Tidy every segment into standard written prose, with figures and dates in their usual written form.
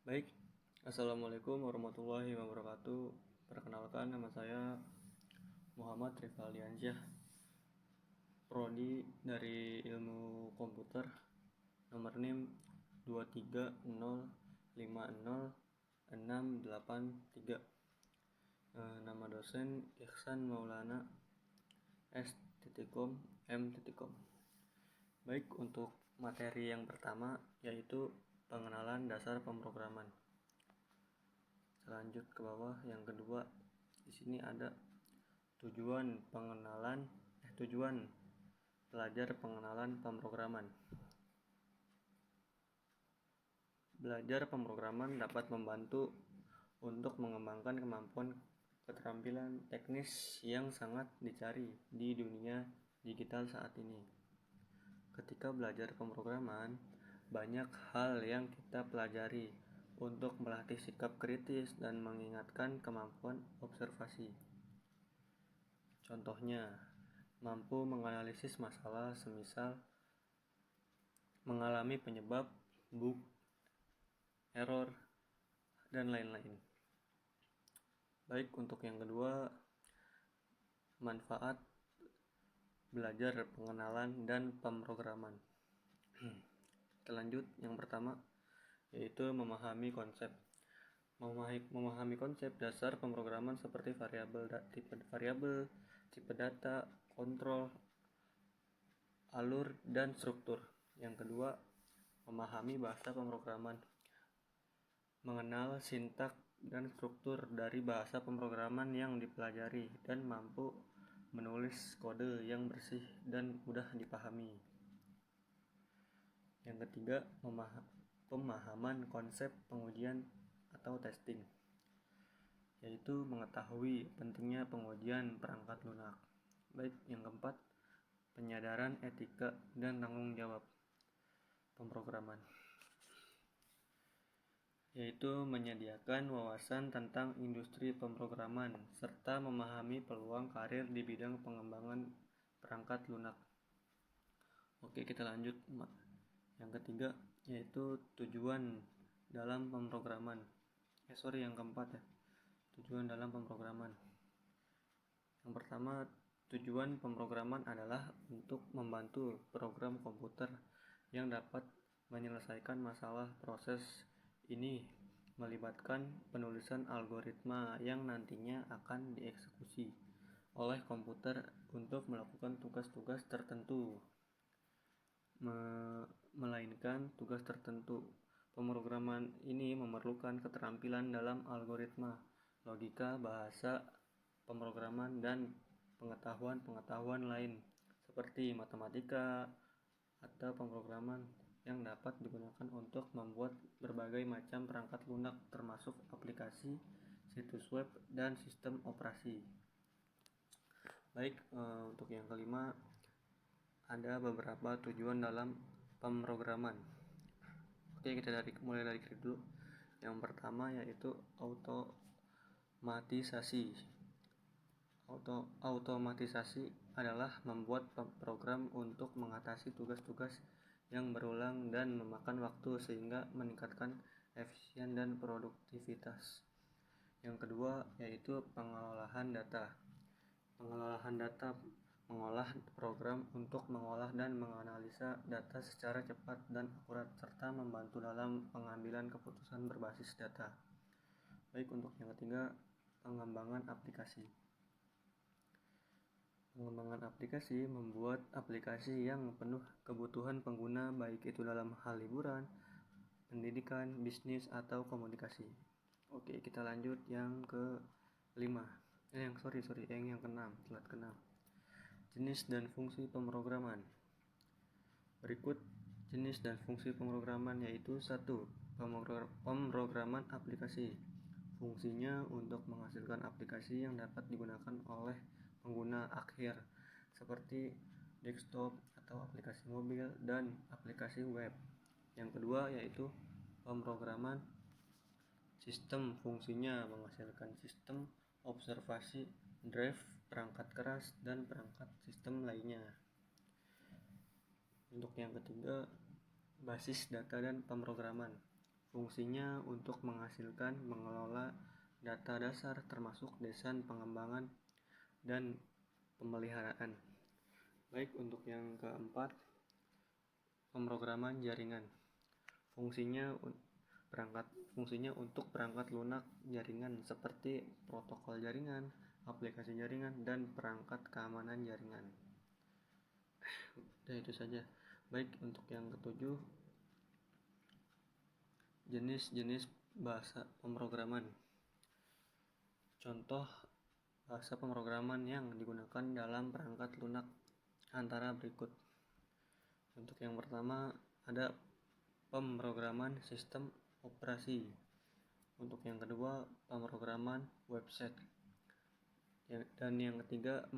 Baik, Assalamualaikum warahmatullahi wabarakatuh. Perkenalkan, nama saya Muhammad Rifaliansyah, Prodi dari Ilmu Komputer, nomor NIM 230506883. Nama dosen Ihsan Maulana S.Com M.Com. Baik, untuk materi yang pertama yaitu pengenalan dasar pemrograman. Lanjut ke bawah, yang kedua di sini ada tujuan belajar pengenalan pemrograman. Belajar pemrograman dapat membantu untuk mengembangkan kemampuan keterampilan teknis yang sangat dicari di dunia digital saat ini. Ketika belajar pemrograman, banyak hal yang kita pelajari untuk melatih sikap kritis dan mengingatkan kemampuan observasi. Contohnya, mampu menganalisis masalah semisal mengalami penyebab, bug, error, dan lain-lain. Baik, untuk yang kedua, manfaat belajar pengenalan dan pemrograman. Kita lanjut, yang pertama yaitu memahami konsep. Memahami konsep dasar pemrograman seperti tipe data, kontrol, alur, dan struktur. Yang kedua, memahami bahasa pemrograman. Mengenal sintak dan struktur dari bahasa pemrograman yang dipelajari dan mampu menulis kode yang bersih dan mudah dipahami. Yang ketiga, pemahaman konsep pengujian atau testing, yaitu mengetahui pentingnya pengujian perangkat lunak. Baik, yang keempat, penyadaran etika dan tanggung jawab pemrograman, yaitu menyediakan wawasan tentang industri pemrograman serta memahami peluang karir di bidang pengembangan perangkat lunak. Oke, kita lanjut. Yang ketiga yaitu tujuan dalam pemrograman. Yang keempat ya. Tujuan dalam pemrograman. Yang pertama, tujuan pemrograman adalah untuk membantu program komputer yang dapat menyelesaikan masalah. Proses ini melibatkan penulisan algoritma yang nantinya akan dieksekusi oleh komputer untuk melakukan tugas-tugas tertentu. Melainkan tugas tertentu. Pemrograman ini memerlukan keterampilan dalam algoritma, logika, bahasa pemrograman, dan pengetahuan lain seperti matematika atau pemrograman yang dapat digunakan untuk membuat berbagai macam perangkat lunak termasuk aplikasi, situs web, dan sistem operasi. Baik, untuk yang kelima ada beberapa tujuan dalam pemrograman. Oke, kita mulai dari dulu. Yang pertama yaitu automatisasi. Automatisasi adalah membuat program untuk mengatasi tugas-tugas yang berulang dan memakan waktu sehingga meningkatkan efisien dan produktivitas. Yang kedua yaitu pengolahan data. Pengolahan data mengolah program untuk mengolah dan menganalisa data secara cepat dan akurat serta membantu dalam pengambilan keputusan berbasis data. Baik, untuk yang ketiga, pengembangan aplikasi. Pengembangan aplikasi membuat aplikasi yang penuh kebutuhan pengguna, baik itu dalam hal hiburan, pendidikan, bisnis, atau komunikasi. Oke, kita lanjut yang kelima. Yang keenam, slide keenam. Jenis dan fungsi pemrograman. Berikut jenis dan fungsi pemrograman yaitu 1. Pemrograman aplikasi. Fungsinya untuk menghasilkan aplikasi yang dapat digunakan oleh pengguna akhir seperti desktop atau aplikasi mobil dan aplikasi web. Yang kedua yaitu pemrograman sistem. Fungsinya menghasilkan sistem observasi, drive, perangkat keras, dan perangkat sistem lainnya. Untuk yang ketiga, basis data dan pemrograman. Fungsinya untuk menghasilkan, mengelola data dasar termasuk desain, pengembangan, dan pemeliharaan. Baik, untuk yang keempat, pemrograman jaringan. Fungsinya untuk perangkat lunak jaringan seperti protokol jaringan, aplikasi jaringan, dan perangkat keamanan jaringan. Udah itu saja. Baik, untuk yang ketujuh, jenis-jenis bahasa pemrograman. Contoh bahasa pemrograman yang digunakan dalam perangkat lunak antara berikut. Untuk yang pertama ada pemrograman sistem operasi. Untuk yang kedua pemrograman website. Dan yang ketiga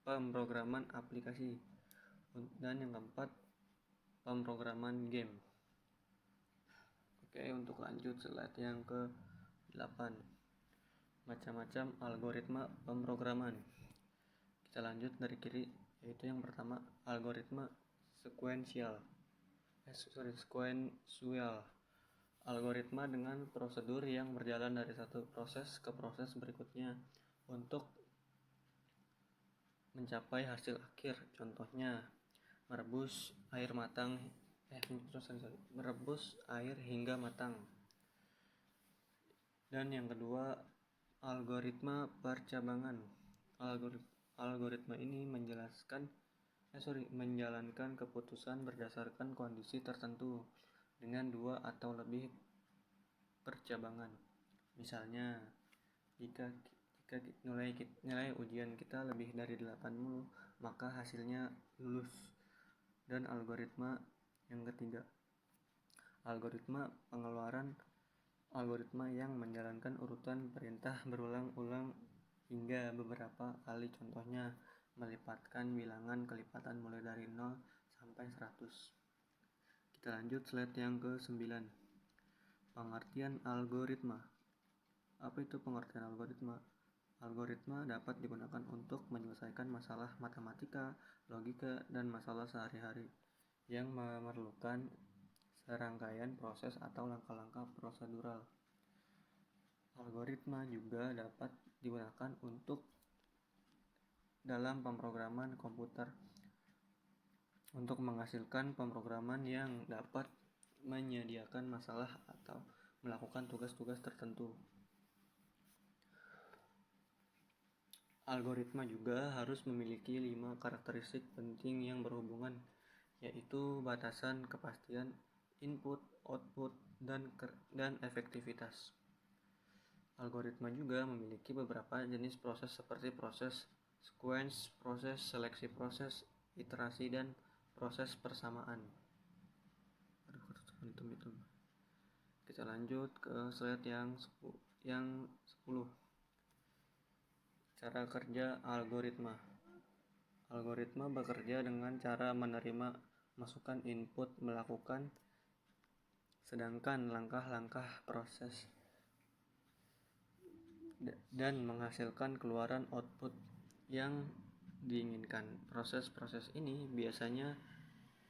pemrograman aplikasi. Dan yang keempat pemrograman game. Oke, untuk lanjut slide yang ke-8. Macam-macam algoritma pemrograman. Kita lanjut dari kiri, yaitu yang pertama algoritma sekuensial. Algoritma dengan prosedur yang berjalan dari satu proses ke proses berikutnya untuk mencapai hasil akhir. Contohnya merebus air hingga matang. Dan yang kedua algoritma percabangan. Algoritma ini menjalankan keputusan berdasarkan kondisi tertentu dengan 2 atau lebih percabangan. Misalnya, jika nilai ujian kita lebih dari 80, maka hasilnya lulus. Dan algoritma yang ketiga, algoritma pengeluaran. Algoritma yang menjalankan urutan perintah berulang-ulang hingga beberapa kali. Contohnya melipatkan bilangan kelipatan mulai dari 0 sampai 100. Kita lanjut slide yang ke-9. Pengertian algoritma. Apa itu pengertian algoritma? Algoritma dapat digunakan untuk menyelesaikan masalah matematika, logika, dan masalah sehari-hari yang memerlukan serangkaian proses atau langkah-langkah prosedural. Algoritma juga dapat digunakan untuk dalam pemrograman komputer untuk menghasilkan pemrograman yang dapat menyediakan masalah atau melakukan tugas-tugas tertentu. Algoritma juga harus memiliki 5 karakteristik penting yang berhubungan, yaitu batasan, kepastian, input, output, dan efektivitas. Algoritma juga memiliki beberapa jenis proses seperti proses sequence, proses seleksi, proses iterasi, dan proses persamaan. Kita lanjut ke slide yang 10. Cara kerja algoritma. Algoritma bekerja dengan cara menerima masukan input, melakukan sedangkan langkah-langkah proses dan menghasilkan keluaran output yang diinginkan. Proses-proses ini biasanya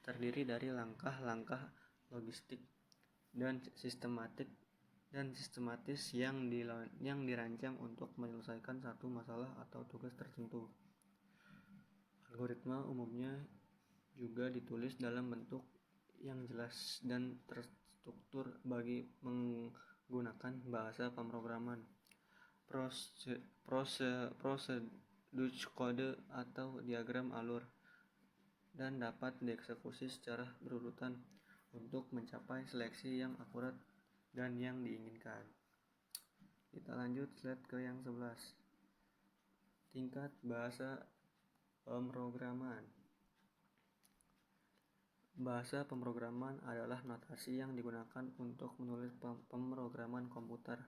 terdiri dari langkah-langkah logistik dan sistematis yang dirancang untuk menyelesaikan satu masalah atau tugas tertentu. Algoritma umumnya juga ditulis dalam bentuk yang jelas dan terstruktur bagi menggunakan bahasa pemrograman, prosedur kode atau diagram alur, dan dapat dieksekusi secara berurutan untuk mencapai seleksi yang akurat dan yang diinginkan. Kita lanjut slide ke yang 11. Tingkat bahasa pemrograman. Bahasa pemrograman adalah notasi yang digunakan untuk menulis pemrograman komputer.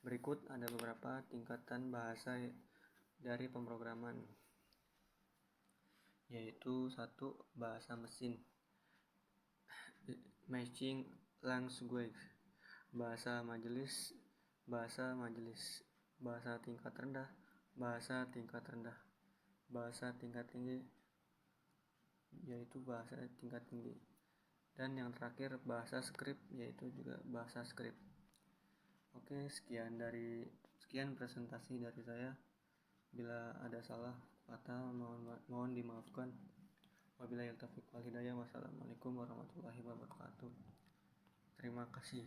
Berikut ada beberapa tingkatan bahasa dari pemrograman, yaitu 1. Bahasa mesin, machine language. Bahasa majelis, bahasa tingkat rendah, bahasa tingkat rendah, bahasa tingkat tinggi, yaitu bahasa tingkat tinggi. Dan yang terakhir bahasa script, yaitu juga bahasa script. Oke, sekian presentasi dari saya. Bila ada salah kata mohon dimaafkan. Wabillahi taufiq wal hidayah. Wassalamualaikum warahmatullahi wabarakatuh. Terima kasih.